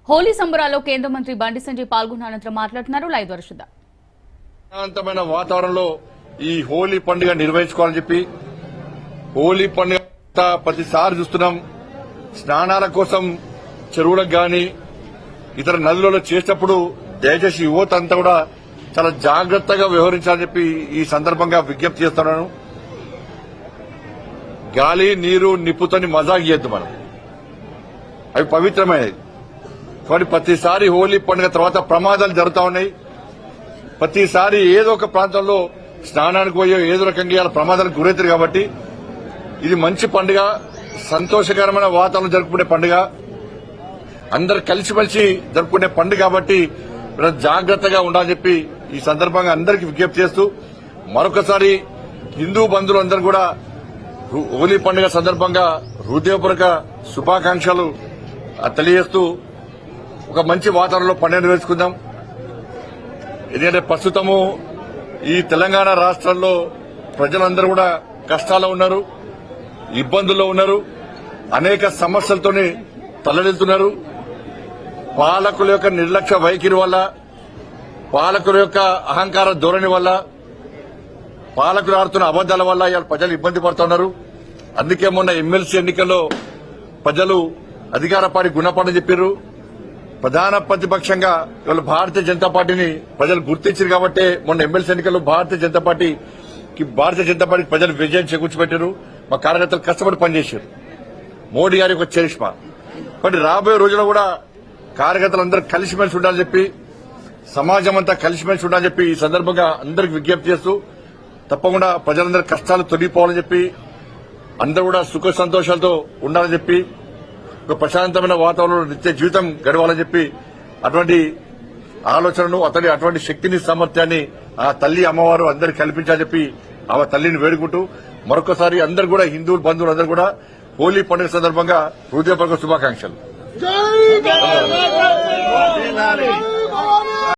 హోలీ సంబరాల్లో కేంద్ర మంత్రి బండి సంజయ్ పాల్గొన్న అనంతరం మాట్లాడుతున్నారు. లైవ్ ద్వారా చూద్దాం. ప్రశాంతమైన వాతావరణంలో ఈ హోలీ పండుగ నిర్వహించుకోవాలని చెప్పి హోలీ పండుగ ప్రతిసారి చూస్తున్నాం. స్నానాల కోసం చెరువులకు గాని ఇతర నదులలో చేసేటప్పుడు దయచేసి యువత అంతా కూడా చాలా జాగ్రత్తగా వ్యవహరించాలని చెప్పి ఈ సందర్భంగా విజ్ఞప్తి చేస్తున్నాను. గాలి నీరు నిప్పుతోని మజాక్ చేయొద్దు, మనం అవి పవిత్రమైనది. కానీ ప్రతిసారి హోలీ పండుగ తర్వాత ప్రమాదాలు జరుగుతా ఉన్నాయి. ప్రతిసారి ఏదో ఒక ప్రాంతంలో స్నానానికి పోయో ఏదో రకంగా ప్రమాదాలకు గురవుతారు. కాబట్టి ఇది మంచి పండుగ, సంతోషకరమైన వాతావరణం జరుపుకునే పండుగ, అందరు కలిసిమెలిసి జరుపుకునే పండుగ. కాబట్టి జాగ్రత్తగా ఉండాలని చెప్పి ఈ సందర్భంగా అందరికీ విజ్ఞప్తి చేస్తూ మరొకసారి హిందూ బంధువులందరూ కూడా హోలీ పండుగ సందర్భంగా హృదయపూర్వక శుభాకాంక్షలు తెలియజేస్తూ ఒక మంచి వాతావరణంలో పండుగ నిర్వహించుకుందాం. ఎందుకంటే ప్రస్తుతము ఈ తెలంగాణ రాష్ట్రంలో ప్రజలందరూ కూడా కష్టాల్లో ఉన్నారు, ఇబ్బందుల్లో ఉన్నారు, అనేక సమస్యలతోనే తల్లడిల్లుతున్నారు. పాలకుల యొక్క నిర్లక్ష్య వైఖరి వల్ల, పాలకుల యొక్క అహంకార ధోరణి వల్ల, పాలకులు ఆడుతున్న అబద్దాల వల్ల ఇవాళ ప్రజలు ఇబ్బంది పడుతున్నారు. అందుకే మొన్న ఎమ్మెల్సీ ఎన్నికల్లో ప్రజలు అధికార పార్టీ గుణపాఠం చెప్పారు. ప్రధాన ప్రతిపక్షంగా ఇవాళ భారతీయ జనతా పార్టీని ప్రజలు గుర్తించారు. కాబట్టి మొన్న ఎమ్మెల్సీ ఎన్నికల్లో భారతీయ జనతా పార్టీకి ప్రజలు విజయం చేకూర్చిపెట్టారు. మా కార్యకర్తలు కష్టపడి పనిచేశారు. మోడీ గారి యొక్క చరిష్మా. కాబట్టి రాబోయే రోజుల్లో కూడా కార్యకర్తలందరూ కలిసిమెలిసి ఉండాలని చెప్పి, సమాజం అంతా కలిసిమెలిసి ఉండాలని చెప్పి ఈ సందర్భంగా అందరికీ విజ్ఞప్తి చేస్తూ తప్పకుండా ప్రజలందరూ కష్టాలు తొలగిపోవాలని చెప్పి, అందరూ కూడా సుఖ సంతోషాలతో ఉండాలని చెప్పి, ఒక ప్రశాంతమైన వాతావరణంలో నిత్య జీవితం గడవాలని చెప్పి అటువంటి ఆలోచనను అటువంటి శక్తిని సామర్థ్యాన్ని ఆ తల్లి అమ్మవారు అందరికి కల్పించాలని చెప్పి ఆమె తల్లిని వేడుకుంటూ మరొకసారి అందరు కూడా హిందూ బంధువులందరూ కూడా హోలీ పండుగ సందర్భంగా హృదయపూర్వక శుభాకాంక్షలు.